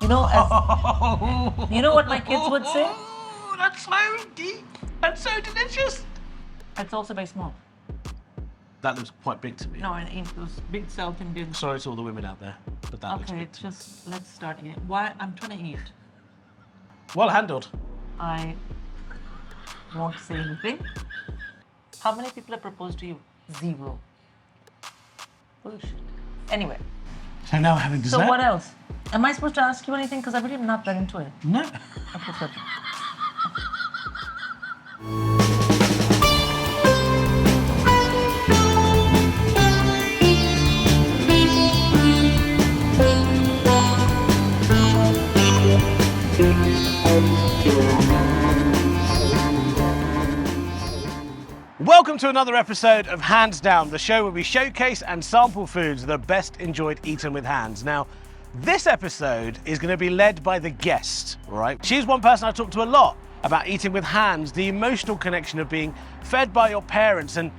You know, you know what my kids would say? Oh, that's so deep and so delicious. It's also very small. That looks quite big to me. No, and eat those big South Indian. Sorry to all the women out there, but that looks Okay, big to me. just let's start eating. Why? I'm trying to eat. Well handled. I won't say anything. How many people have proposed to you? 0. Bullshit. Anyway, So now we're having dessert? so what else? Am I supposed to ask you anything? Because I really am not that into it. No. Okay, good. Welcome to another episode of Hands Down, the show where we showcase and sample foods that are best enjoyed eaten with hands. Now, this episode is going to be led by the guest, right? She's one person I talk to a lot about eating with hands, the emotional connection of being fed by your parents, and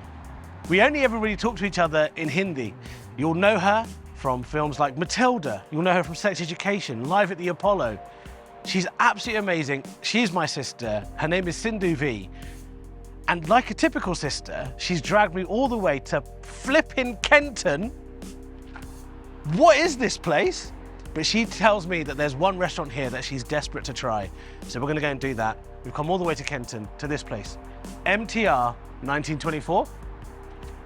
we only ever really talk to each other in Hindi. You'll know her from films like Matilda. You'll know her from Sex Education, Live at the Apollo. She's absolutely amazing. She's my sister. Her name is Sindhu Vee. And like a typical sister, she's dragged me all the way to flipping Kenton. What is this place? But she tells me that there's one restaurant here that she's desperate to try. So we're gonna go and do that. We've come all the way to Kenton, to this place. MTR 1924.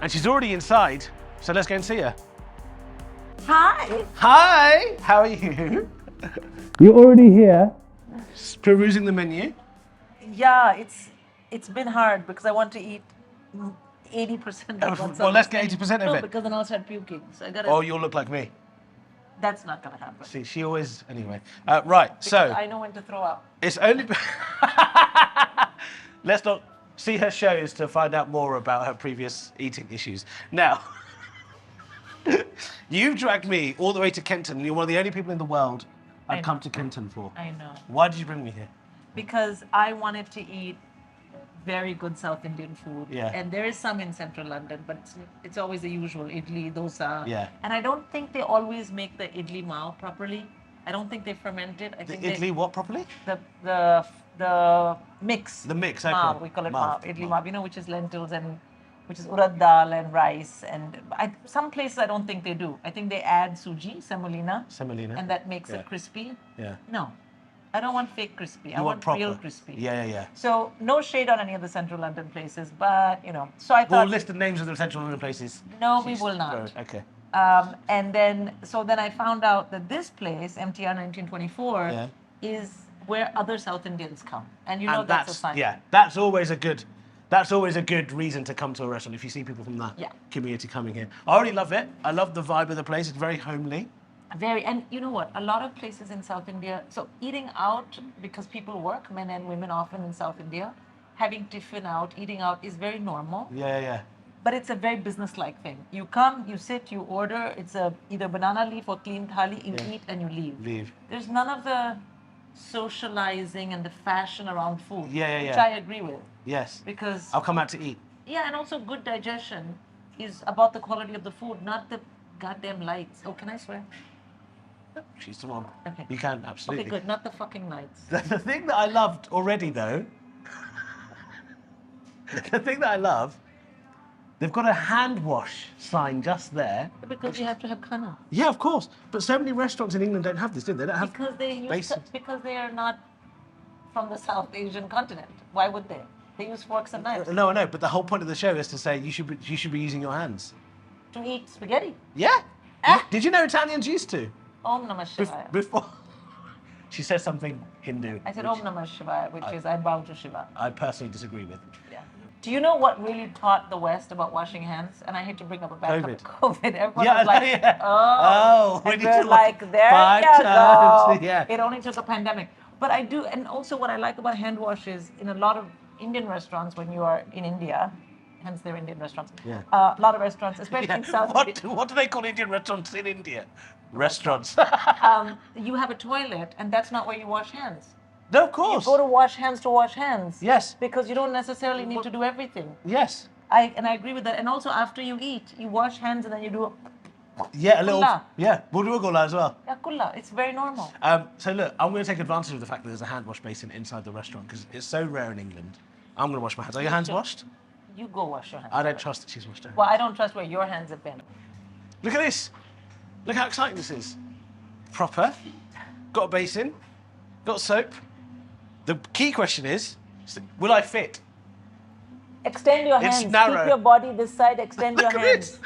And she's already inside, so let's go and see her. Hi. Hi, how are you? You're already here. Perusing the menu. Yeah, it's been hard because I want to eat 80% of what's Well, on let's the get menu. 80% of No, it. because then I'll start puking. So I gotta. Oh, you'll look like me. That's not gonna happen. See, she always, anyway. Right, so. I know when to throw up. It's only. Let's not see her shows to find out more about her previous eating issues. Now, you've dragged me all the way to Kenton. You're one of the only people in the world I've come to Kenton for. I know. Why did you bring me here? Because I wanted to eat very good South Indian food. Yeah. And there is some in central London, but it's always the usual idli, dosa. Yeah. And I don't think they always make the idli mao properly. I don't think they ferment it. I The think idli, what properly? the mix. The mix, okay. Mao, we call it mao. Mao. Idli mao, you know, which is lentils and which is urad dal and rice. And some places I don't think they do. I think they add suji, semolina. Semolina. And that makes Yeah. it crispy. Yeah. No, I don't want fake crispy. I You want proper. real crispy. Yeah. So no shade on any of the central London places, but you know. So I We'll thought, list the names of the central London places. no, we will not. Okay. And then I found out that this place, MTR 1924, Yeah. is where other South Indians come, and you know And that's a sign. yeah, that's always a good reason to come to a restaurant if you see people from that Yeah. community coming here. I already love it. I love the vibe of the place. It's very homely. Very, and you know what? A lot of places in South India. So eating out because people work, men and women often in South India, having tiffin out, eating out is very normal. Yeah. But it's a very business-like thing. You come, you sit, you order. It's either banana leaf or clean thali. You eat and you leave. Leave. There's none of the socializing and the fashion around food, Yeah. which I agree with. Yes. Because I'll come out to eat. yeah, and also good digestion is about the quality of the food, not the goddamn lights. Oh, can I swear? She's the one. Okay. You can, absolutely. Okay, good. Not the fucking lights. The thing that I loved already, though, they've got a hand wash sign just there. Because you have to have khana. Yeah, of course. But so many restaurants in England don't have this, do they? They don't have Because basins. because they are not from the South Asian continent. Why would they? They use forks and knives No, I know, but the whole point of the show is to say you should be using your hands. to eat spaghetti. Yeah. Ah. Did you know Italians used to? Om Namah Shivaya. Before. She said something Hindu. I said which Om Namah Shivaya, which is I bow to Shiva. I personally disagree with. Yeah. Do you know what really taught the West about washing hands? And I hate to bring up a bad topic, COVID. Everyone was like, yeah. oh, we and need we're to like, there five you times. go. Yeah. It only took a pandemic. But I do, and also what I like about hand wash is in a lot of Indian restaurants when you are in India, hence they're Indian restaurants. Yeah. A lot of restaurants, especially in South What India, do they call Indian restaurants in India? Restaurants. you have a toilet and that's not where you wash hands. No, of You course. go to wash hands. Yes. Because you don't necessarily need to do everything. Yes. I agree with that. And also after you eat, you wash hands and then you do Yeah, a little. Kulla. Yeah, Bulduagola as well. Yeah, kulla. It's very normal. So look, I'm going to take advantage of the fact that there's a hand wash basin inside the restaurant because it's so rare in England. I'm going to wash my hands. Are your hands washed? You go wash your hands. I don't trust that she's washed her hands. Well, I don't trust where your hands have been. Look at this. Look how exciting this is. Proper. Got a basin. Got soap. The key question is, will I fit? Extend your It's hands. narrow. Keep your body this side. Extend your Look at hands. this.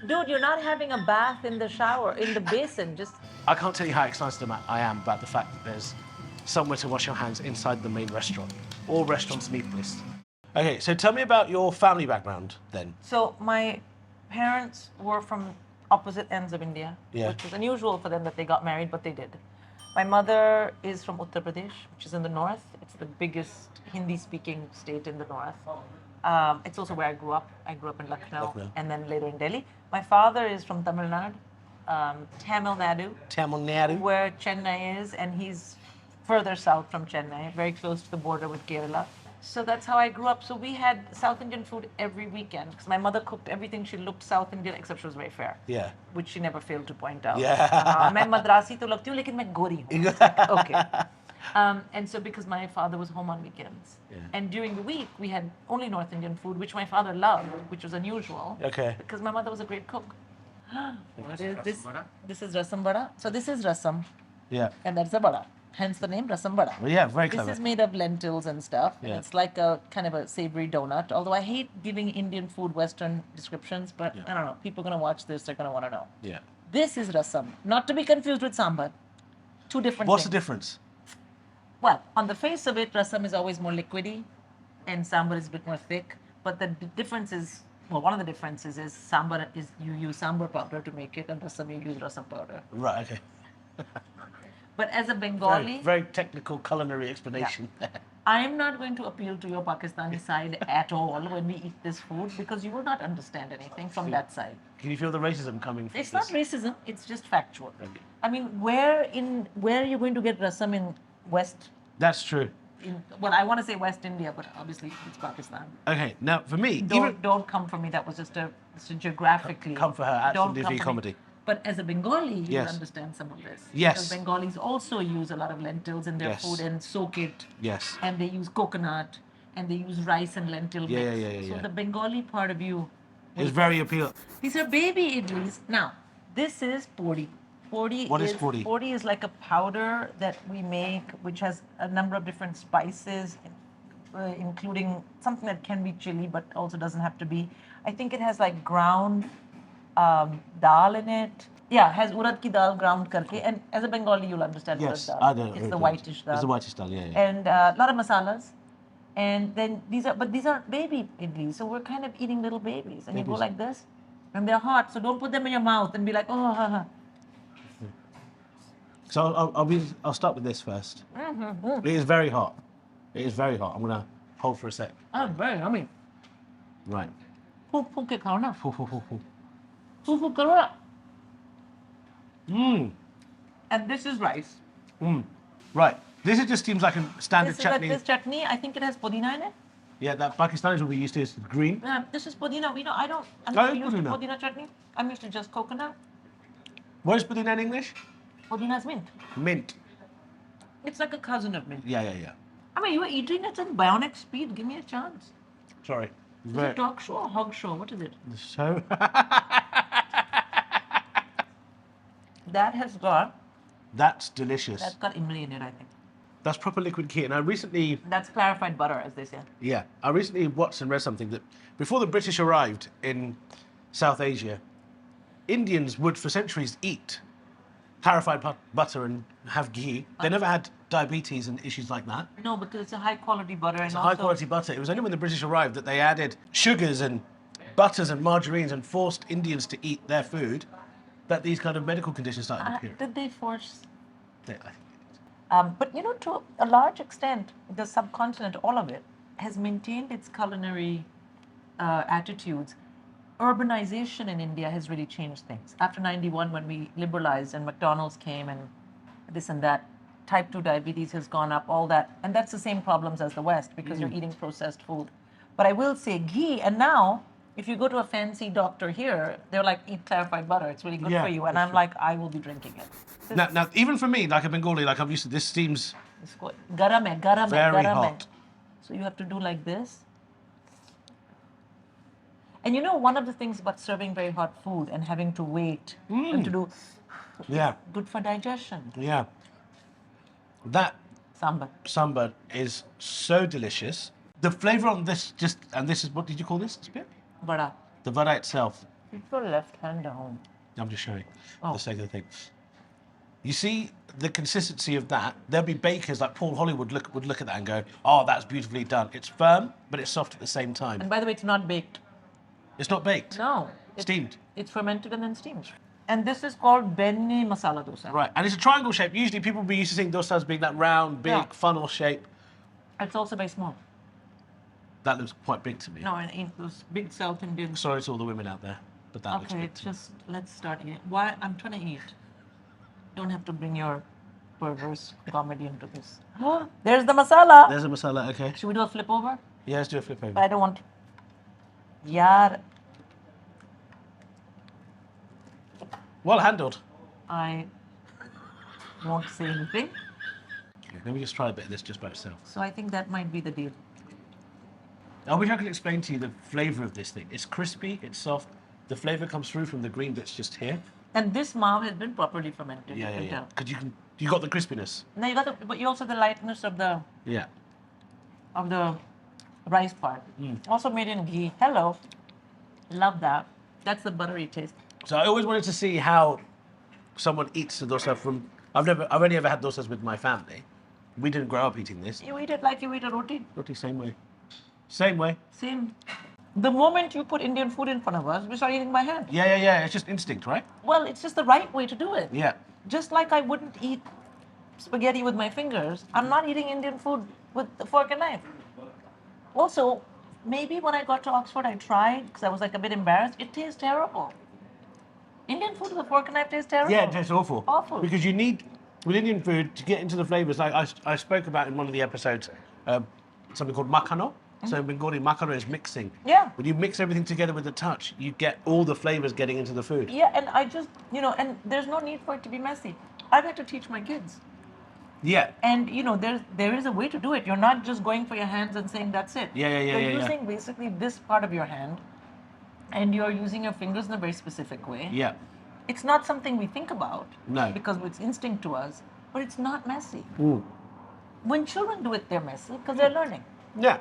Dude, you're not having a bath in the shower, in the basin. Just I can't tell you how excited I am about the fact that there's somewhere to wash your hands inside the main restaurant. All restaurants need this. Okay, so tell me about your family background then. so. My parents were from opposite ends of India, Yeah. which was unusual for them that they got married, but they did. My mother is from Uttar Pradesh, which is in the north. It's the biggest Hindi-speaking state in the north. It's also where I grew up. I grew up in Lucknow, and then later in Delhi. My father is from Tamil Nadu, Tamil Nadu. where Chennai is, and he's further south from Chennai, very close to the border with Kerala. So that's how I grew up. So we had South Indian food every weekend because my mother cooked everything. She looked South Indian, except she was very fair. Yeah. Which she never failed to point out. Yeah. मैं मद्रासी तो लगती हूँ लेकिन मैं गोरी हूँ. It's like, okay. And so because my father was home on weekends, and during the week we had only North Indian food, which my father loved, which was unusual. Okay. Because my mother was a great cook. What is this? This is Rasam Vada. So this is Rasam, Yeah. and that's a vada. Hence the name Rasam Vada. Well, yeah, very This clever. is made of lentils and stuff. And Yeah. it's like a kind of a savory donut. Although I hate giving Indian food Western descriptions, but I don't know. People are gonna watch this. They're gonna want to know. Yeah. This is rasam, not to be confused with sambar. Two different What's the things. difference? Well, on the face of it, rasam is always more liquidy, and sambar is a bit more thick. But the difference is, well, one of the differences is sambar is you use sambar powder to make it, and rasam you use rasam powder. Right, okay. But as a Bengali, Very technical culinary explanation. I'm not going to appeal to your Pakistani side at all when we eat this food because you will not understand anything from that side. Can you feel the racism coming from It's this? not racism; it's just factual. Okay. I mean, where are you going to get rasam in West? That's true. Well, I want to say West India, but obviously it's Pakistan. Okay, now for me, Don't come for me. That was just a geographically. Come for her at Don't Sindhu come Vee for me. comedy. But as a Bengali, you Yes. understand some of this. Yes. Because Bengalis also use a lot of lentils in their Yes. food and soak it. Yes. And they use coconut and they use rice and lentil Yeah, mix. yeah. So the Bengali part of you. It's very appealing. These are baby idlis. Now, this is Podi. What is Podi? Podi is like a powder that we make, which has a number of different spices, including something that can be chili, but also doesn't have to be. I think it has like ground dal in it. Yeah, has urad ki dal ground karke. And as a Bengali, you'll understand Yes, urad I dal. know. It's the whitish dal. It's the whitish dal, yeah. And a lot of masalas. And then these are baby idlis. So we're kind of eating little babies. And you go Babies. like this. And they're hot. So don't put them in your mouth and be like, oh, ha, ha. So I'll start with this first. It is very hot. It is very hot. I'm gonna hold for a sec. Oh, very yummy. Right. Fuk fuk ke khao na. Foo, foo, foo, foo. Fuk fuk karo na. Mmm. And this is rice. Right. This is just seems like a standard This is chutney. this chutney. I think it has podina in it. Yeah, that Pakistanis will be used to is green. Yeah, this is podina. I'm Oh, not it's used to podina. podina chutney. I'm used to just coconut. What is pudina in English? Podina is mint. Mint. It's like a cousin of mint. Yeah. I mean, you are eating at some bionic speed. Give me a chance. Sorry. Is it a talk show or hog show? What is it? So. That has got That's delicious. that's got imli in it, I think. That's proper liquid ghee. And I recently, That's clarified butter, as they say. I recently watched and read something that before the British arrived in South Asia, Indians would for centuries eat clarified butter and have ghee. They never had diabetes and issues like that. No, because it's a high quality butter and It's also high quality butter. It was only when the British arrived that they added sugars and butters and margarines and forced Indians to eat their food that these kind of medical conditions started appearing. did they force? I think But to a large extent, the subcontinent, all of it, has maintained its culinary attitudes. Urbanization in India has really changed things. After 91, when we liberalized and McDonald's came and this and that, type 2 diabetes has gone up, all that. And that's the same problems as the West because you're eating processed food. But I will say ghee, and now if you go to a fancy doctor here, they're like, eat clarified butter. It's really good Yeah, for you. And that's I'm true. like, I will be drinking it. Now, even for me, like a Bengali, like I'm used to, this seems It's good. Garam hai, garam hai, very garam hai. hot. So you have to do like this. And you know, one of the things about serving very hot food and having to wait and to do, Yeah, good for digestion. yeah. That Sambar. sambar is so delicious. The flavour on this and this is, what did you call this bit? Vada. The vada itself. Keep your left hand down. I'm just showing for Oh. the sake of the thing. You see the consistency of that. There'll be bakers like Paul Hollywood would look at that and go, "Oh, that's beautifully done. It's firm, but it's soft at the same time. And by the way, it's not baked. It's not baked. No. Steamed. It's fermented and then steamed. And this is called Benne Masala Dosa. Right, and it's a triangle shape. Usually people be used to seeing dosa as being that round, big Yeah. funnel shape. It's also very small. That looks quite big to me. No, and in those big South Indian. Sorry to all the women out there, but that looks Okay, big. to me. just let's start eating. Why? I'm trying to eat. Don't have to bring your perverse comedy into this. There's the masala. There's a masala, okay. Should we do a flip over? Yeah, let's do a flip over. I don't want. Yaar, Well handled. I won't say anything. Okay, let me just try a bit of this just by itself. So I think that might be the deal. I wish I could explain to you the flavour of this thing. It's crispy, it's soft. The flavour comes through from the green bits just here. And this maav has been properly fermented. Yeah, you yeah, can yeah. tell. Because you got the crispiness. Now you got the, but you also the lightness of the Yeah. rice part. Also made in ghee. Hello, love that. That's the buttery taste. So I always wanted to see how someone eats a dosa from. I've only ever had dosas with my family. We didn't grow up eating this. You eat it like you eat a roti. Roti, same way. Same way. Same. The moment you put Indian food in front of us, we start eating by hand. Yeah, yeah, yeah. It's just instinct, right? Well, it's just the right way to do it. Yeah. Just like I wouldn't eat spaghetti with my fingers, I'm not eating Indian food with a fork and knife. Also, maybe when I got to Oxford, I tried because I was like a bit embarrassed. It tastes terrible. Indian food with a fork and knife tastes terrible. Yeah, it tastes awful. Awful. Because you need, with Indian food, to get into the flavours, like I spoke about in one of the episodes, something called makano. So in Bengali, makano is mixing. Yeah. When you mix everything together with the touch, you get all the flavours getting into the food. Yeah, and I just, and there's no need for it to be messy. I've had to teach my kids. Yeah. And, there is a way to do it. You're not just going for your hands and saying that's it. Yeah, yeah, yeah, You're yeah, yeah. using basically this part of your hand, and you're using your fingers in a very specific way. Yeah. It's not something we think about. No. Because it's instinct to us, but it's not messy. Mm. When children do it, they're messy because they're learning. Yeah.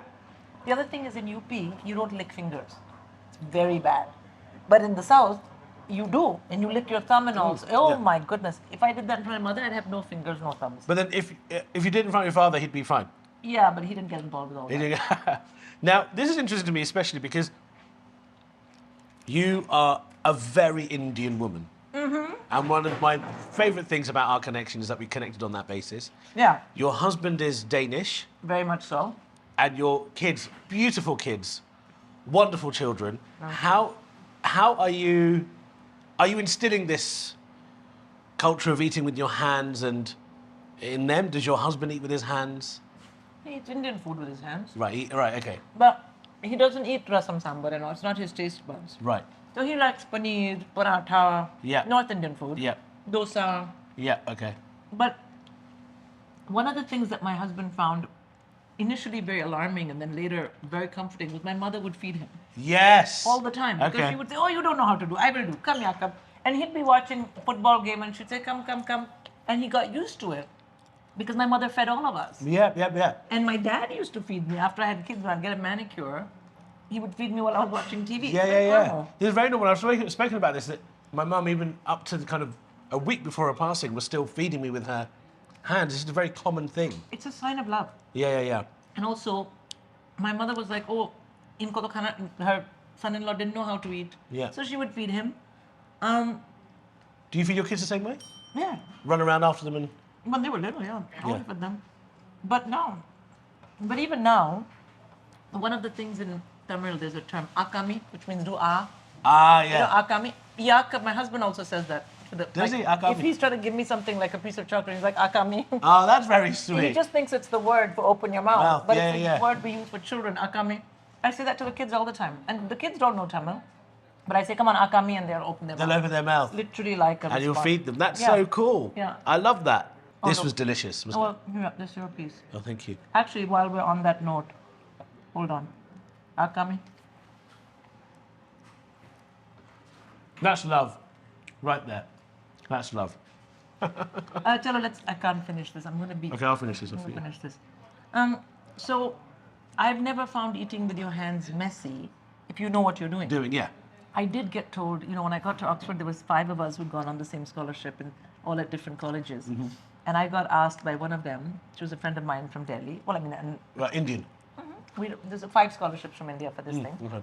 The other thing is in UP, you don't lick fingers. It's very bad. But in the South, you do, and you lick your thumb and all. Oh Yeah. my goodness. If I did that to my mother, I'd have no fingers, no thumbs. But then if you did in front of your father, he'd be fine. Yeah, but he didn't get involved with all He that. didn't- Now, this is interesting to me, especially because you are a very Indian woman. Mm-hmm. And one of my favourite things about our connection is that we connected on that basis. Yeah, Your husband is Danish, very much so. and your kids, beautiful kids, wonderful children. How are you instilling this culture of eating with your hands and in them? Does your husband eat with his hands? He eats Indian food with his hands. Right, right, okay. But he doesn't eat rasam sambar and all. It's not his taste buds. Right. So he likes paneer, paratha, Yeah. North Indian food, Yeah. dosa. Yeah, okay. But one of the things that my husband found initially very alarming and then later very comforting was my mother would feed him Yes. all the time. Because Okay. she would say, oh, you don't know how to do. I will do. Come here, come. And he'd be watching a football game and she'd say, come, come, come. And he got used to it because my mother fed all of us. Yeah, yeah, yeah. And my dad used to feed me after I had kids. When I'd get a manicure, he would feed me while I was watching TV. Yeah, It's yeah, very yeah. normal. This is very normal. I've spoken about this, that my mum, even up to the kind of a week before her passing, was still feeding me with her hands. This is a very common thing. It's a sign of love. Yeah, yeah, yeah. And also, my mother was like, oh, inko to khana, her son-in-law didn't know how to eat. Yeah. So she would feed him. Do you feed your kids the same way? Yeah. Run around after them and... When they were little, yeah. I Yeah. would feed them. But even now, one of the things in Tamil, there's a term, akami, which means do ah. Ah, You know, yeah. akami. Yak, my husband also says that. Does he? Akami? If he's trying to give me something like a piece of chocolate, he's like, akami. Oh, that's very He sweet. just thinks it's the word for open your mouth. Mouth, But yeah, it's yeah. a word we use for children, akami. I say that to the kids all the time. And the kids don't know Tamil. But I say, come on, akami, and they'll open their mouth. They'll open their mouth. Literally like a And you'll response. feed them. That's so cool. Yeah. I love that. Oh, This look. was delicious, wasn't Well, here, this is your piece. it? Oh, thank you. Actually, while we're on that note, hold on. Akami. That's love. Right there. That's love. Chalo, I can't finish this. I'm going to be... Okay, I'll finish this I'm off for going to you. finish this. So, I've never found eating with your hands messy if you know what you're doing. Yeah. I did get told, when I got to Oxford, there was 5 of us who'd gone on the same scholarship and all at different colleges. Mm-hmm. And I got asked by one of them, she was a friend of mine from Delhi. Well, I mean, Well, Indian. there's 5 scholarships from India for this thing. Okay.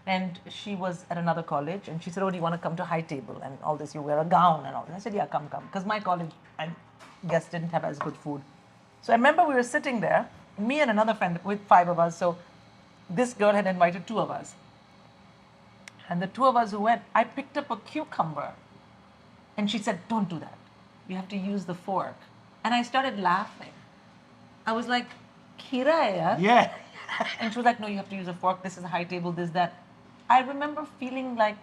And she was at another college and she said, oh, do you want to come to high table and all this, you wear a gown and all. And I said, yeah, come. Because my college, I guess, didn't have as good food. So I remember we were sitting there, me and another friend with 5 of us. So this girl had invited 2 of us. And the 2 of us who went, I picked up a cucumber. And she said, don't do that. You have to use the fork. And I started laughing. I was like, Kira hai yaar. Yeah. And she was like, no, you have to use a fork. This is a high table, this, that. I remember feeling like,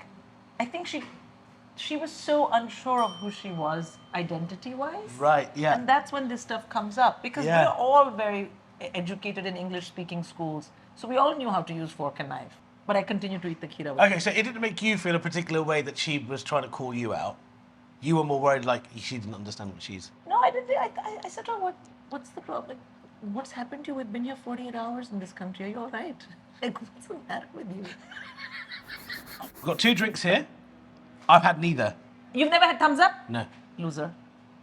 I think she was so unsure of who she was identity-wise. Right, yeah. And that's when this stuff comes up. Because Yeah. we're all very educated in English-speaking schools. So we all knew how to use fork and knife. But I continued to eat the kira. Okay, so it didn't make you feel a particular way that she was trying to call you out. You were more worried like she didn't understand what she's... No, I didn't. I said, oh, what's the problem? What's happened to you? We've been here 48 hours in this country. Are you all right? Like, what's the matter with you? We've got 2 drinks here. I've had neither. You've never had thumbs up? No. Loser.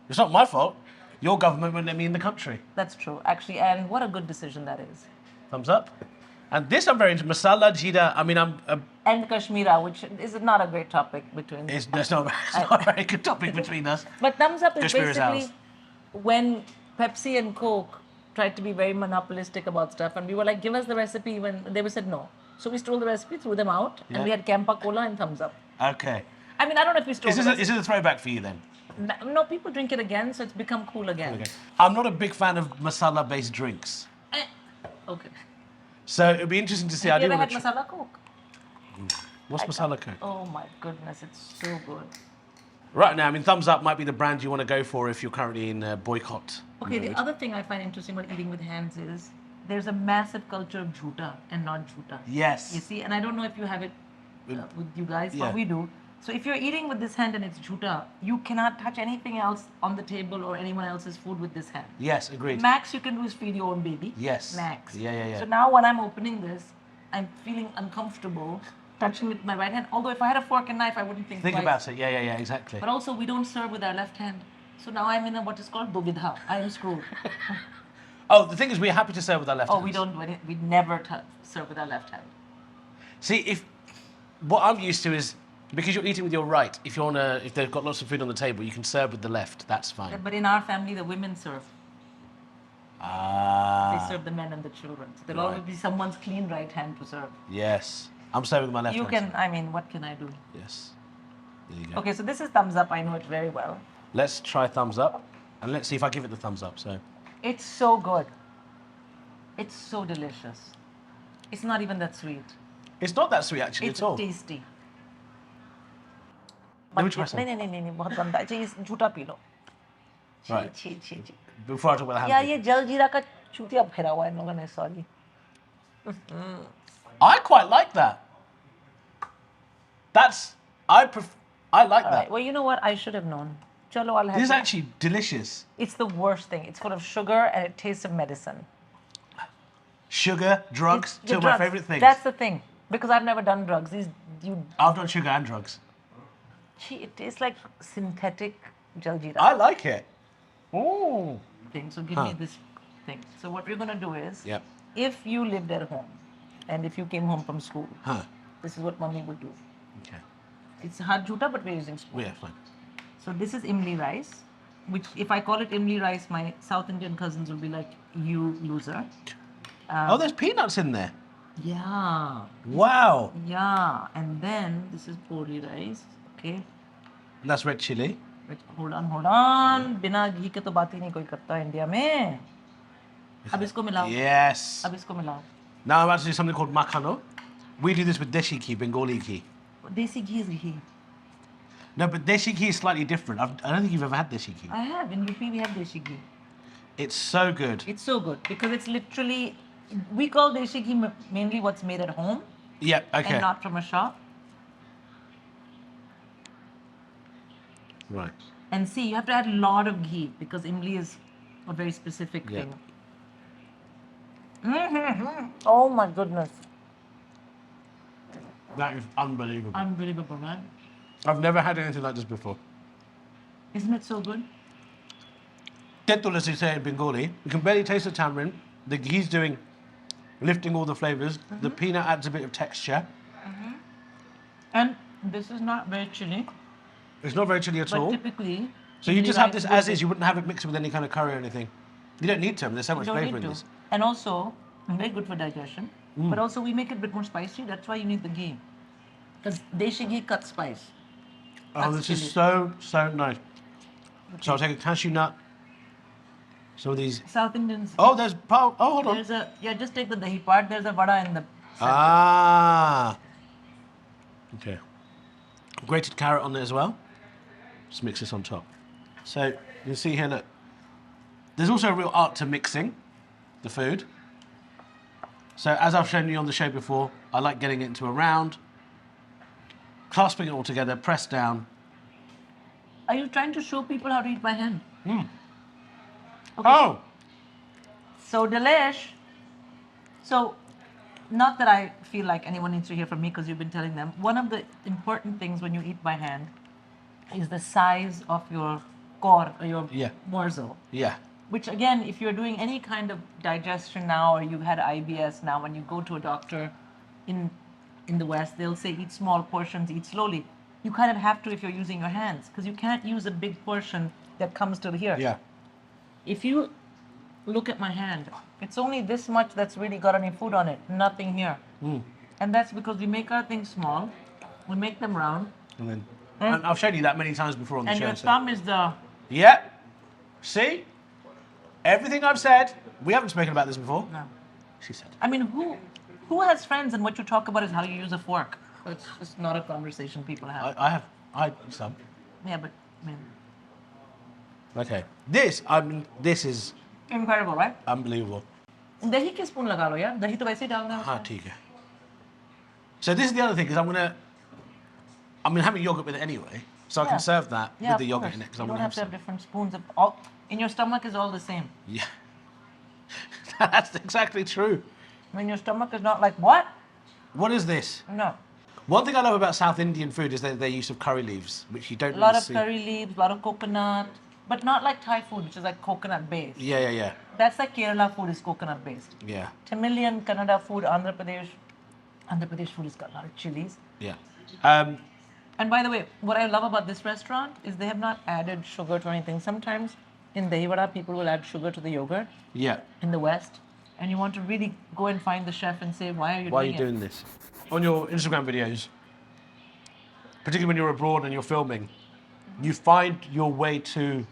It's not my fault. Your government won't let me in the country. That's true, actually. And what a good decision that is. Thumbs up. And this I'm very into. Masala, Jeera. I mean, And Kashmira, which is not a great topic between... it's not a very good topic between us. But thumbs up is Kashmira's basically ours. when Pepsi and Coke tried to be very monopolistic about stuff, and we were like, give us the recipe, when they said no. So we stole the recipe, threw them out, and we had Campa Cola and thumbs up. Okay. I mean, I don't know if we stole Is this a throwback for you then? No, people drink it again, so it's become cool again. Okay. I'm not a big fan of masala-based drinks. Okay. So it'd be interesting to see. Have I you do ever want had to masala Coke? What's masala Coke? Oh my goodness, it's so good. Right now, I mean, Thumbs Up might be the brand you want to go for if you're currently in boycott Okay, mode. the other thing I find interesting about eating with hands is there's a massive culture of Jhoota and not Jhoota. Yes. You see, and I don't know if you have it with you guys, Yeah. but we do. So if you're eating with this hand and it's Jhoota, you cannot touch anything else on the table or anyone else's food with this hand. Yes, agreed. Max you can do is feed your own baby. Yes. Max. Yeah. So now when I'm opening this, I'm feeling uncomfortable touching it with my right hand. Although if I had a fork and knife, I wouldn't think Think twice. about it. Yeah, exactly. But also, we don't serve with our left hand. So now I'm in a, what is called duvidha. I am screwed. Oh, the thing is, we're happy to serve with our left Oh, hands. we don't do it. We never serve with our left hand. See, what I'm used to is because you're eating with your right. If they've got lots of food on the table, you can serve with the left. That's fine. But in our family, the women serve. Ah. They serve the men and the children. So there'll Right. always be someone's clean right hand to serve. Yes. I'm serving with my left You hand. can, I mean, what can I do? Yes. There you go. Okay, so this is thumbs up. I know it very well. Let's try Thumbs Up, and let's see if I give it the thumbs up. So. It's so good. It's so delicious. It's not even that sweet. It's not that sweet actually It's at all. tasty. Let me try some. नहीं, बहुत गंदा है। चाहिए झूठा P low. Right. छी। Before I talk about the ham. यार ये जल जीरा का चूतिया फेरा हुआ है इन लोगों ने, sorry. I quite like that. I like All that. right. Well, you know what? I should have known. Chalo, I'll have This is it. actually delicious. It's the worst thing. It's full of sugar and it tastes of medicine. Sugar, drugs, The two of my drugs. favourite things. That's the thing. Because I've never done drugs. I've done sugar and drugs. It tastes like synthetic jal jeera. I like it. Oh. Thing. So give me this thing. So what we're going to do is, Yep. if you lived at home and if you came home from school, Huh. this is what mommy would do. Okay. It's hard jhoota, but we're using spoon. Well, yeah, fine. So this is Imli rice, which if I call it Imli rice, my South Indian cousins will be like, you loser. Oh, there's peanuts in there. Yeah. Wow. Yeah. And then this is Podi rice. Okay. That's red chili. Wait, hold on. बिना घी के तो बात ही नहीं कोई करता India में. अब इसको मिलाओ. Yes. अब इसको मिलाओ. Now I'm about to do something called makhano. We do this with deshi ghee, Bengali ghee. Desi ghee is ghee. No, but deshi ghee is slightly different. I don't think you've ever had deshi ghee. I have. In UP, we have desi ghee. It's so good. It's so good because it's literally, we call desi ghee mainly what's made at home Yeah, okay. and not from a shop. Right. And see, you have to add a lot of ghee because Imli is a very specific Yeah. thing. Oh my goodness. That is unbelievable. Unbelievable, man. I've never had anything like this before. Isn't it so good? Kenton, as they say in Bengali, you can barely taste the tamarind. The ghee's lifting all the flavors. The peanut adds a bit of texture. And this is not very chili, It's not very chilly at but all. typically... So you Imli just have rice this goes as with- is. You wouldn't have it mixed with any kind of curry or anything. You don't need to. There's so much You don't flavour need in to. this. And also, very good for digestion. But also, we make it a bit more spicy. That's why you need the ghee. Because deshi ghee cuts spice. Oh, That's this is chilli. so nice. So I'll take a cashew nut. Some of these. South Indians... Oh, there's. Oh, hold on. There's a... Yeah, just take the dahi part. There's a vada in the center. Ah. Okay. Grated carrot on there as well. Just mix this on top. So you can see here, look. There's also a real art to mixing the food. So as I've shown you on the show before, I like getting it into a round, clasping it all together, press down. Are you trying to show people how to eat by hand? Okay. Oh! So delish. So, not that I feel like anyone needs to hear from me because you've been telling them. One of the important things when you eat by hand is the size of your core or your Yeah. morsel. Yeah. Which again, if you're doing any kind of digestion now or you've had IBS now, when you go to a doctor in the West, they'll say eat small portions, eat slowly. You kind of have to if you're using your hands because you can't use a big portion that comes to here. Yeah. If you look at my hand, it's only this much that's really got any food on it, nothing here. And that's because we make our things small, we make them round, And I've shown you that many times before on the and show. your so- thumb is the... Yeah. See? Everything I've said, we haven't spoken about this before. No. She said. I mean, who has friends and what you talk about is how you use a fork? It's just not a conversation people have. I have some. Yeah, but I mean, Okay. This is incredible, right? unbelievable. दही की spoon लगा लो यार, दही तो वैसे ही डालना है Ah, उसमें। ठीक है. So this is the other thing, because I'm having yogurt with it anyway, so I Yeah. can serve that Yeah, with the of yogurt course. in it, because You I'm don't going have to to have have some. different spoons. All in your stomach is all the same. Yeah. That's exactly true. I mean, your stomach is not like what? What is this? No. One thing I love about South Indian food is their use of curry leaves, which you don't A lot really of see. curry leaves, a lot of coconut, but not like Thai food, which is like coconut based. Yeah. That's like Kerala food is coconut based. Yeah. Tamilian, Kannada food, Andhra Pradesh food has got a lot of chilies. Yeah. And by the way, what I love about this restaurant is they have not added sugar to anything. Sometimes in Dahi Vada, people will add sugar to the yogurt Yeah. in the West, and you want to really go and find the chef and say, why are you Why are doing you doing this? On your Instagram videos, particularly when you're abroad and you're filming, you find your way to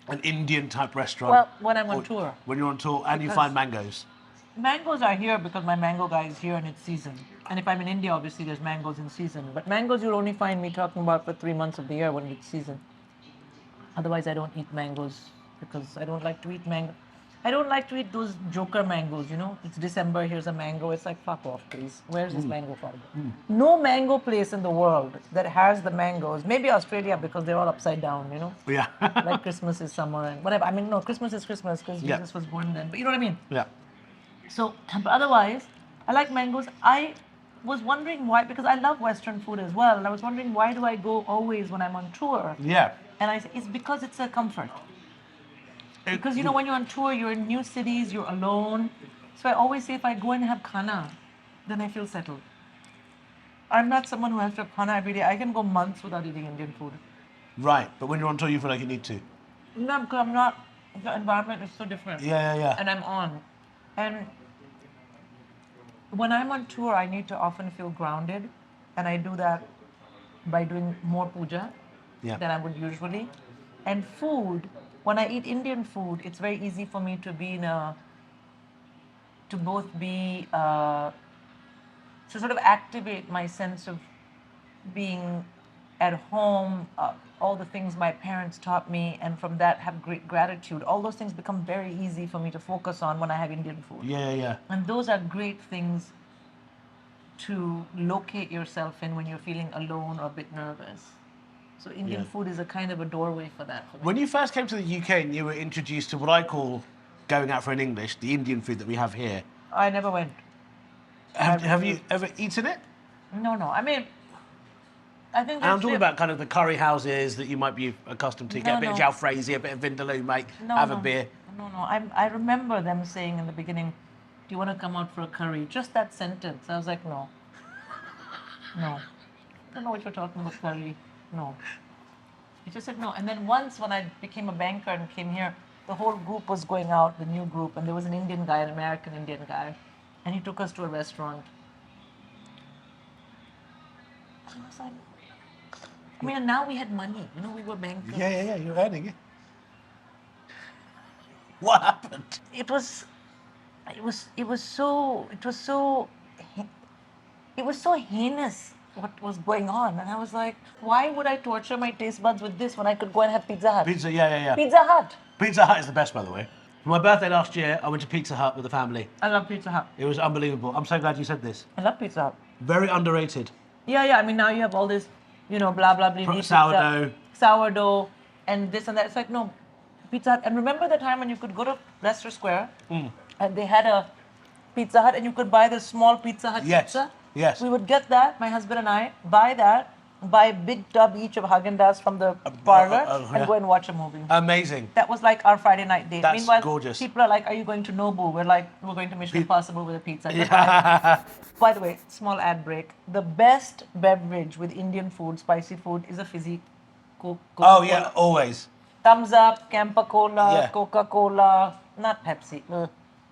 an Indian type restaurant. Well, when I'm on or tour. When you're on tour and you Because- find mangoes. Mangoes are here because my mango guy is here and it's season. And if I'm in India, obviously there's mangoes in season. But mangoes you'll only find me talking about for 3 months of the year when it's season. Otherwise, I don't eat mangoes because I don't like to eat mango. I don't like to eat those joker mangoes, you know? It's December, here's a mango. It's like, fuck off, please. Where's this mango from? No mango place in the world that has the mangoes. Maybe Australia because they're all upside down, you know? Yeah. Like Christmas is summer and whatever. I mean, no, Christmas is Christmas because Yeah. Jesus was born then. But you know what I mean? Yeah. So, but otherwise, I like mangoes. I was wondering why, because I love Western food as well. And I was wondering why do I go always when I'm on tour? Yeah. And I say, it's because it's a comfort. Because you know, when you're on tour, you're in new cities, you're alone. So I always say if I go and have khana, then I feel settled. I'm not someone who has to have khana every day. I can go months without eating Indian food. Right. But when you're on tour, you feel like you need to. No, because I'm not, the environment is so different. Yeah. And I'm on. And when I'm on tour, I need to often feel grounded, and I do that by doing more puja Yeah. than I would usually. And food, when I eat Indian food, it's very easy for me to be to both be to sort of activate my sense of being at home, all the things my parents taught me, and from that have great gratitude. All those things become very easy for me to focus on when I have Indian food. Yeah. And those are great things to locate yourself in when you're feeling alone or a bit nervous. So Indian food is a kind of a doorway for that for me. When you first came to the UK and you were introduced to what I call going out for an English, the Indian food that we have here. I never went. Have you ever eaten it? No. I mean, I think And I'm talking about kind of the curry houses that you might be accustomed to. Get a bit of jalfrezi, a bit of vindaloo, mate, have a beer. No. I remember them saying in the beginning, do you want to come out for a curry? Just that sentence. I was like, no. I don't know what you're talking about, curry. No. He just said no. And then once when I became a banker and came here, the whole group was going out, the new group, and there was an Indian guy, an American Indian guy, and he took us to a restaurant. And I was like, I mean, and now we had money. You know, we were bankers. Yeah, you're earning it. What happened? It was so heinous what was going on, and I was like, why would I torture my taste buds with this when I could go and have Pizza Hut? Yeah. Pizza Hut. Pizza Hut is the best, by the way. For my birthday last year, I went to Pizza Hut with the family. I love Pizza Hut. It was unbelievable. I'm so glad you said this. I love Pizza Hut. Very underrated. Yeah. I mean, now you have all this, you know, blah blah blah. Sourdough, and this and that. It's like, no, Pizza Hut. And remember the time when you could go to Leicester Square and they had a Pizza Hut and you could buy the small Pizza Hut pizza? Yes. We would get that, my husband and I, buy a big tub each of Haagen-Dazs from the parlor and go and watch a movie. Amazing. That was like our Friday night date. That's Meanwhile, gorgeous. People are like, are you going to Nobu? We're like, we're going to Mission Impossible with a pizza. By the way, small ad break. The best beverage with Indian food, spicy food, is a fizzy Coca-Cola. Oh, yeah, always. Thumbs up, Campa Cola, Coca-Cola, not Pepsi.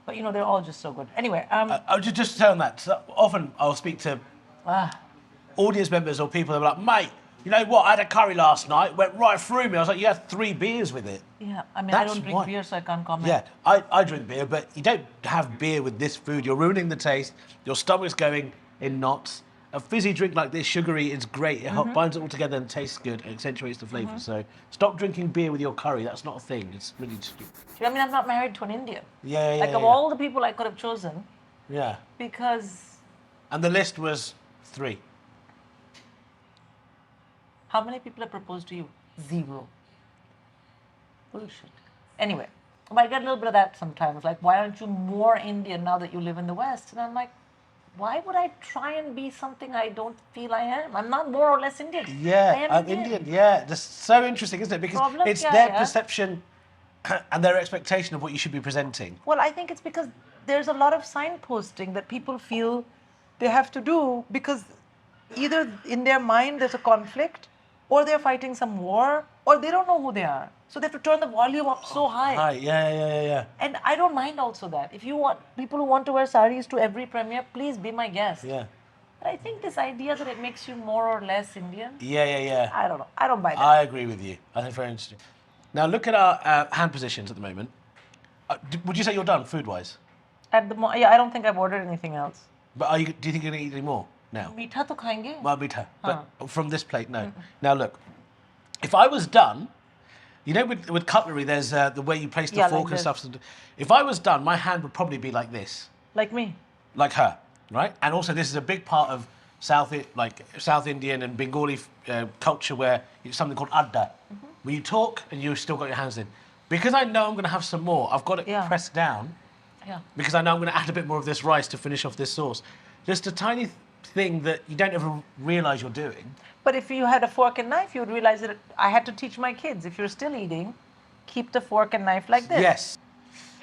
But, you know, they're all just so good. Anyway. I was just saying that. So often I'll speak to audience members or people that are like, mate, you know what? I had a curry last night, went right through me. I was like, you had 3 beers with it. Yeah, I mean, I don't drink beer, so I can't comment. Yeah, I drink beer, but you don't have beer with this food. You're ruining the taste. Your stomach's going in knots. A fizzy drink like this, sugary, is great. It binds it all together and tastes good. It accentuates the flavour. So stop drinking beer with your curry. That's not a thing. It's really stupid. I mean, I'm not married to an Indian. Yeah. Of all the people I could have chosen. Yeah. Because... And the list was 3. How many people have proposed to you? 0. Bullshit. Anyway, I get a little bit of that sometimes. Like, why aren't you more Indian now that you live in the West? And I'm like, why would I try and be something I don't feel I am? I'm not more or less Indian. Yeah, I'm Indian. Yeah, that's so interesting, isn't it? Because it's their perception and their expectation of what you should be presenting. Well, I think it's because there's a lot of signposting that people feel they have to do because either in their mind there's a conflict or they're fighting some war or they don't know who they are. So they have to turn the volume up so high. Yeah. And I don't mind also that. If you want people who want to wear saris to every premiere, please be my guest. Yeah. But I think this idea that it makes you more or less Indian. Yeah. I don't know. I don't buy that. I agree with you. I think it's very interesting. Now look at our hand positions at the moment. Would you say you're done food-wise? At the I don't think I've ordered anything else. But do you think you're going to eat any more now? Meetha to khayenge? Meetha. But from this plate, no. Now look, if I was done, you know, with cutlery, there's the way you place the fork and stuff. If I was done, my hand would probably be like this. Like me? Like her, right? And also, this is a big part of South Indian and Bengali culture where it's something called adda. Where you talk and you've still got your hands in. Because I know I'm going to have some more, I've got it pressed down. Yeah. Because I know I'm going to add a bit more of this rice to finish off this sauce. Just a tiny thing that you don't ever realise you're doing. But if you had a fork and knife, you would realize that I had to teach my kids. If you're still eating, keep the fork and knife like this. Yes.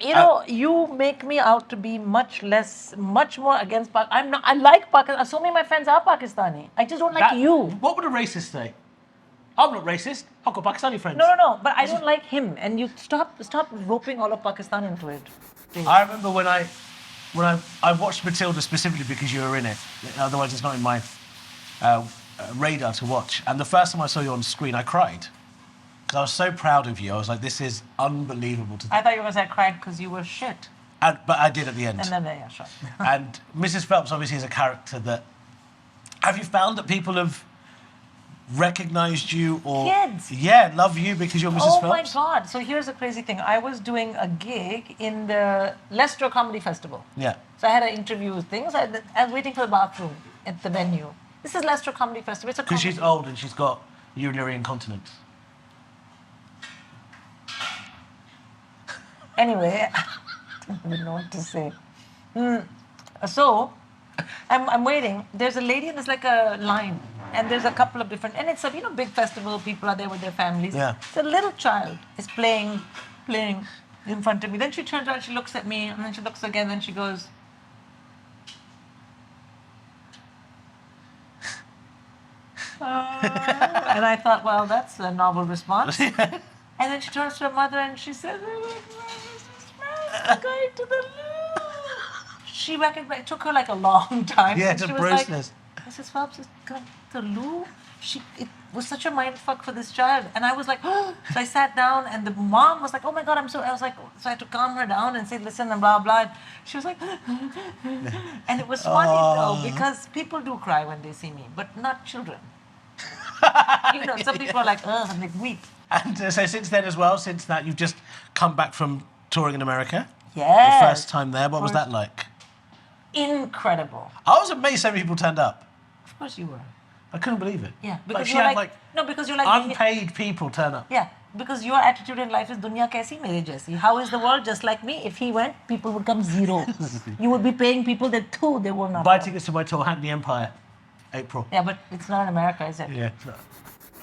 You know, you make me out to be much more against Pakistan. I'm not. I like Pakistan. So many of my friends are Pakistani. I just don't like you. What would a racist say? I'm not racist. I've got Pakistani friends. No. But I don't like him. And you stop roping all of Pakistan into it. Please. I remember when I watched Matilda specifically because you were in it. Otherwise, it's not in my radar to watch. And the first time I saw you on screen, I cried. Because I was so proud of you. I was like, this is unbelievable. I thought you were going to say I cried because you were shit. But I did at the end. And then, yeah, sure. And Mrs Phelps obviously is a character that... Have you found that people have recognised you or... Kids. Yeah, love you because you're Mrs Phelps? Oh, my God. So here's a crazy thing. I was doing a gig in the Leicester Comedy Festival. Yeah. So I had an interview with things. I was waiting for the bathroom at the venue. This is Leicester Comedy Festival. It's a Because comedy. she's old and she's got urinary incontinence. Anyway, I don't even know what to say. So, I'm waiting. There's a lady and there's like a line. And there's a couple of different... And it's a, big festival. People are there with their families. Yeah. So a little child is playing in front of me. Then she turns around, she looks at me, and then she looks again, and she goes... and I thought, well, that's a novel response. And then she turns to her mother and she says, going to the loo. She recognized, it took her like a long time. Yeah, And to she was process. like, Mrs. Phelps is going to the loo? It was such a mindfuck for this child. And I was like, so I sat down and the mom was like, oh my God, I was like, so I had to calm her down and say, listen, and blah, blah. And she was like, and it was funny though, because people do cry when they see me, but not children. Some people are like, ugh, and they weep. And so since then as well, since that, you've just come back from touring in America. Yes. Your first time there. What was that like? Incredible. I was amazed so many people turned up. Of course you were. I couldn't believe it. Yeah, Like because she you're had like, no, because you're like unpaid people turn up. Yeah, because your attitude in life is dunya kaisi mere jaisi. How is the world? Just like me. If he went, people would come zero. You would be paying people that too they will not. Buy tickets to my tour, Hackney Empire, April. Yeah, but it's not in America, is it? Yeah.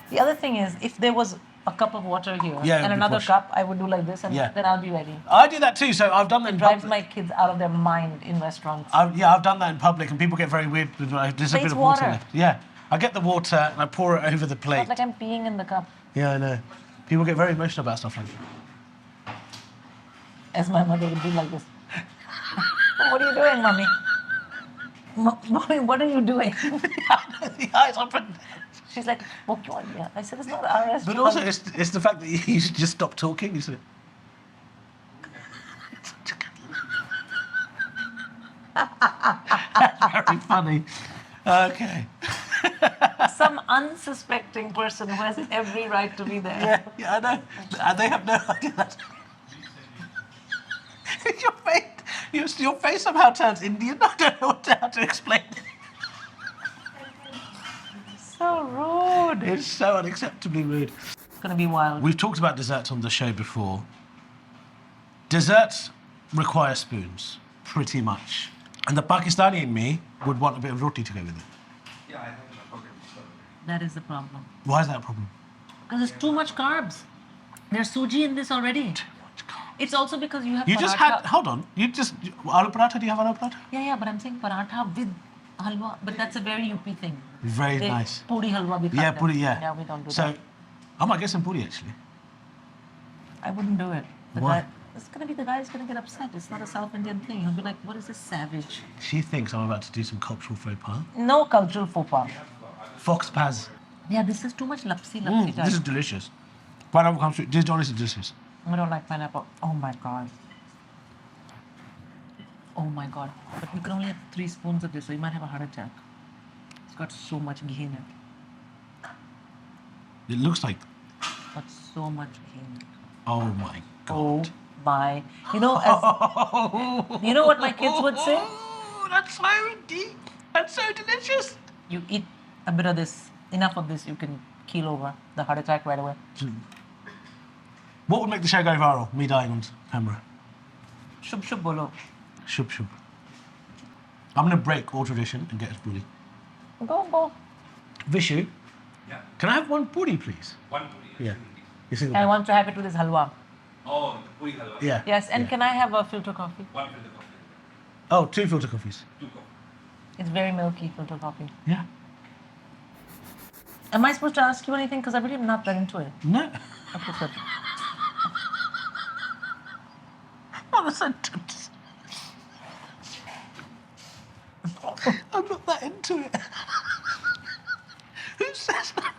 The other thing is, if there was a cup of water here Yeah, it would and be another posh. cup, I would do like this and Yeah. then I'll be ready. I do that too, so I've done that in Drives public. my kids out of their mind in restaurants. I've done that in public and people get very weird with there's a bit Plates of water water. left. Yeah. I get the water and I pour it over the plate. It's like I'm peeing in the cup. Yeah, I know. People get very emotional about stuff like that. As my mother would do like this. What are you doing, mommy? Mommy, what are you doing? The eyes up and... She's like, what do you want? Yeah. I said, it's not our restaurant. But also, it's the fact that you should just stop talking. You said, that's very funny. Okay. Some unsuspecting person who has every right to be there. Yeah, I know. And they have no idea that. Your face somehow turns Indian. I don't know how to explain it. So rude. It's so unacceptably rude. It's going to be wild. We've talked about desserts on the show before. Desserts require spoons, pretty much. And the Pakistani in me would want a bit of roti to go with it. Yeah, I have a problem. That is the problem. Why is that a problem? Because there's too much carbs. There's suji in this already. It's also because you have You paratha. just had, hold on, aloo paratha, do you have aloo paratha? Yeah, but I'm saying paratha with halwa. But that's a very UP thing. Very They- nice. Podi halwa bhi Yeah, khate hain. puri, yeah. Yeah, we don't do So, that. I might get some puri actually. I wouldn't do it. The Why? guy, the guy's going to get upset. It's not a South Indian thing. He'll be like, what is this savage? She thinks I'm about to do some cultural faux pas. No cultural faux pas. Faux-Pas. Yeah, this is too much lapsi This is delicious. Pineapple comes through. This is honestly delicious. I don't like pineapple. Oh my god. Oh my god. But you can only have 3 spoons of this, so you might have a heart attack. It's got so much ghee in it. It looks like, Got so much ghee in it. oh my Oh god. my. You know, you know what my kids would say? Oh, that's so deep. That's so delicious. You eat a bit of this, enough of this, you can keel over the heart attack right away. What would make the show go viral? Me dying on camera. Shub shub bolo. Shub shub. I'm going to break all tradition and get us puri. Go. Vishu, Yeah, can I have one puri, please? one puri. Yeah. You see I want to have it with this halwa. Oh, the puri halwa. Yeah. Yes, and Yeah. can I have a filter coffee? One filter coffee. Oh, 2 filter coffees. 2 coffee. It's very milky filter coffee. Yeah. Am I supposed to ask you anything? Because I really am not that into it. No. Okay, good. What a sentence. I'm not that into it. Who says that?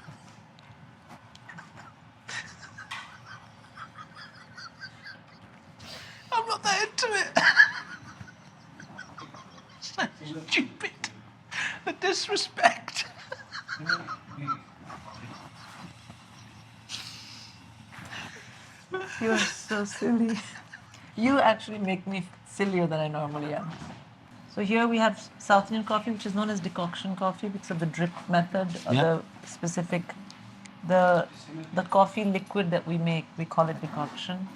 I'm not that into it. Stupid. The disrespect. You're so silly. You actually make me sillier than I normally am. So here we have South Indian coffee, which is known as decoction coffee because of the drip method, or Yeah. the specific, the coffee liquid that we make. We call it decoction.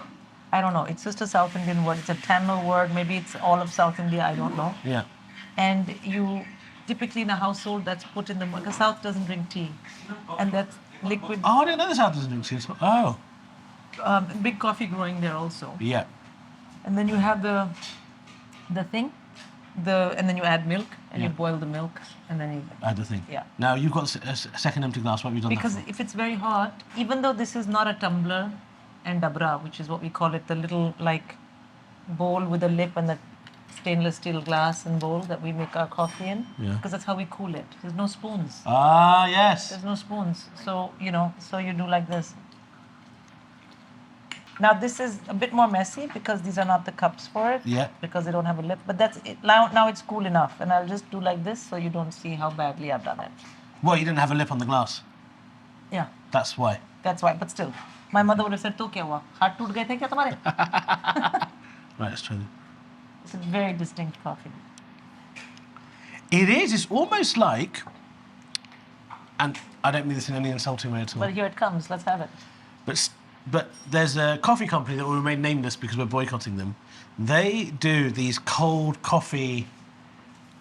I don't know. It's just a South Indian word. It's a Tamil word. Maybe it's all of South India. I don't know. Yeah. And you typically in a household that's put in the because South doesn't drink tea, and that's liquid. Oh, I didn't know this how doesn't drink tea. Oh. Big coffee growing there also. Yeah. And then you have the thing, and then you add milk and you Yeah. boil the milk and then you. I had the thing. Yeah. Now you've got a second empty glass. What have you done Because that for? if it's very hot, even though this is not a tumbler and dabra, which is what we call it, the little like bowl with a lip and the stainless steel glass and bowl that we make our coffee in, Yeah. because that's how we cool it. There's no spoons. Ah, yes. There's no spoons. So, so you do like this. Now this is a bit more messy because these are not the cups for it. Yeah. Because they don't have a lip. But that's it. Now it's cool enough. And I'll just do like this so you don't see how badly I've done it. Well, you didn't have a lip on the glass. Yeah, That's why. that's why. But still, my mother would have said, "To kya hua? Haath toot gaye the kya tumhare?" Right, let's try this. It's a very distinct coffee. It is. It's almost like, and I don't mean this in any insulting way at all. But here it comes. Let's have it. But there's a coffee company that will remain nameless because we're boycotting them. They do these cold coffee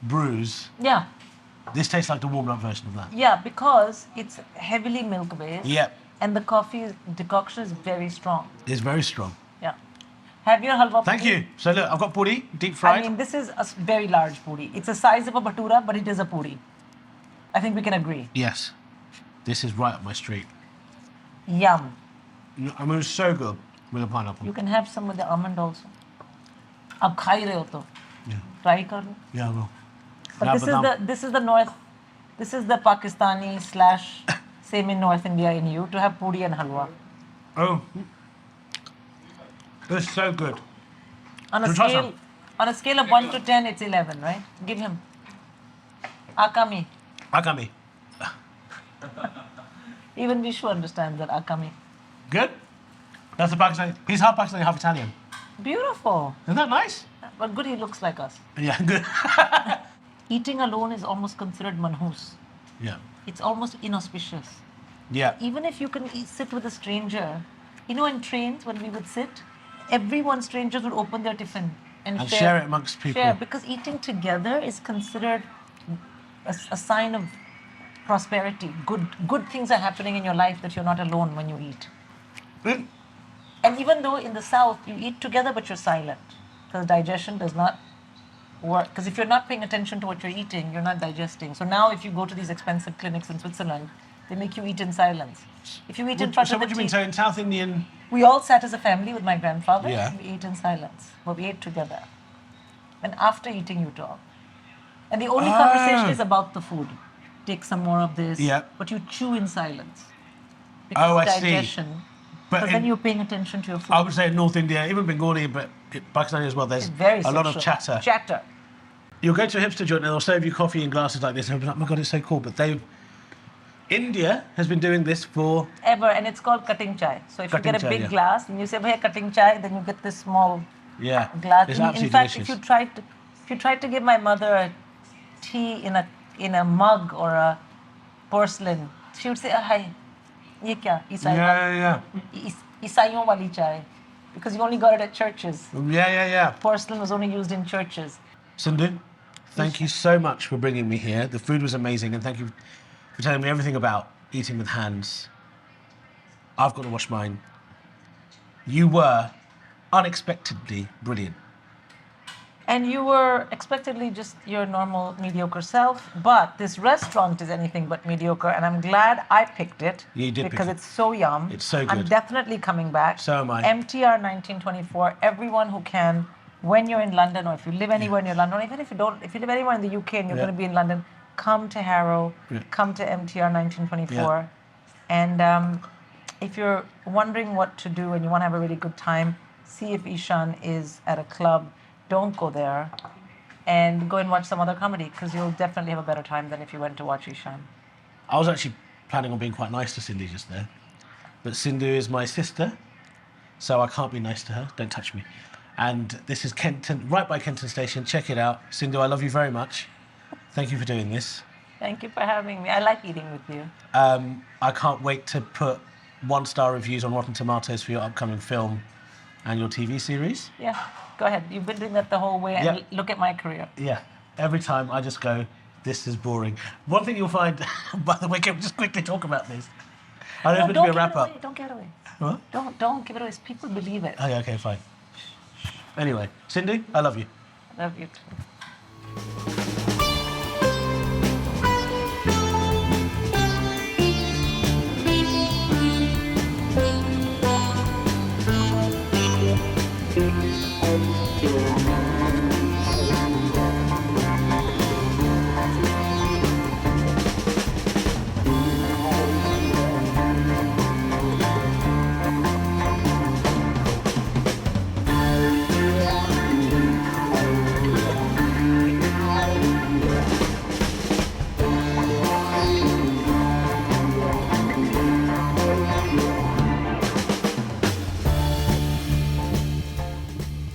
brews. Yeah. This tastes like the warmed up version of that. Yeah, because it's heavily milk based. Yeah. And the coffee decoction is very strong. It's very strong. Yeah. Have your halwa. Thank puri? you. So look, I've got podi, deep fried. I mean, this is a very large puri. It's the size of a bhatura, but it is a puri. I think we can agree. Yes. This is right up my street. Yum. I mean, it's so good with a pineapple. You can have some with the almond also. Ab khai rahe ho to. Yeah. Try kar lo. Yeah, I will. But Now, this is now- this is the North, this is the Pakistani / same in North India in you to have puri and halwa. Oh. It's so good. On Do a you try scale, some? on a scale of 1 to 10, it's 11, right? Give him. Akami. Agami. Even Vishu understands that Akami. Good? That's the Pakistani. He's half Pakistani, half Italian. Beautiful. Isn't that nice? But good, he looks like us. Yeah, good. Eating alone is almost considered manhus. Yeah. It's almost inauspicious. Yeah. Even if you can sit with a stranger, in trains when we would sit, everyone, strangers would open their tiffin And share it amongst people. Share, because eating together is considered a sign of prosperity. Good things are happening in your life that you're not alone when you eat. Mm. And even though in the South you eat together but you're silent, because digestion does not work. Because if you're not paying attention to what you're eating, you're not digesting. So now if you go to these expensive clinics in Switzerland, they make you eat in silence. If you eat in front So of what the do you mean? TV, So in South Indian... we all sat as a family with my grandfather. Yeah. And we ate in silence. But we ate together. And after eating, you talk. And the only conversation is about the food. Take some more of this. Yeah. But you chew in silence. Oh, I see. digestion. But Because then in- you're paying attention to your food. I would say in North India, even Bengali, but Pakistani as well, there's It's very a lot of social. chatter. Chatter. You'll go to a hipster joint and they'll serve you coffee in glasses like this and you'll be like, oh my God, it's so cool. But India has been doing this for... Ever. And it's called cutting chai. So if Cutting you get a chai, big yeah. glass and you say, hey, cutting chai, then you get this small Yeah, glass. it's In absolutely fact, delicious. if you tried to give my mother a tea in a mug or a porcelain, she would say, hi, ye kya? Yeah. Isaiyon wali chai. Because you only got it at churches. Yeah. Porcelain was only used in churches. Sindhu, thank you so much for bringing me here. The food was amazing and thank you for telling me everything about eating with hands. I've got to wash mine. You were unexpectedly brilliant. And you were expectedly just your normal mediocre self, but this restaurant is anything but mediocre, and I'm glad I picked it. Yeah, you did pick because it. it's so yum. It's so I'm good. definitely coming back. So am I. MTR 1924. Everyone who can, when you're in London, or if you live anywhere near London, or even if you don't, if you live anywhere in the UK and you're Yeah. going to be in London, come to Harrow, Yeah. come to MTR 1924, Yeah. and if you're wondering what to do and you want to have a really good time, see if Eshaan is at a club. Don't go there. and go and watch some other comedy because you'll definitely have a better time than if you went to watch Eshaan. I was actually planning on being quite nice to Cindy just there. But Sindhu is my sister, so I can't be nice to her. Don't touch me. And this is Kenton, right by Kenton Station. Check it out. Sindhu, I love you very much. Thank you for doing this. Thank you for having me. I like eating with you. I can't wait to put 1-star reviews on Rotten Tomatoes for your upcoming film and your TV series. Yeah, go ahead. You've been doing that the whole way, and Yeah. look at my career. Yeah, every time I just go, this is boring. One thing you'll find, by the way, can we just quickly talk about this? I know it's meant to be a wrap-up. Don't give it away. What? Don't give it away. People believe it. Oh, yeah, okay, fine. Anyway, Sindhu, I love you. Love you too. Thank you.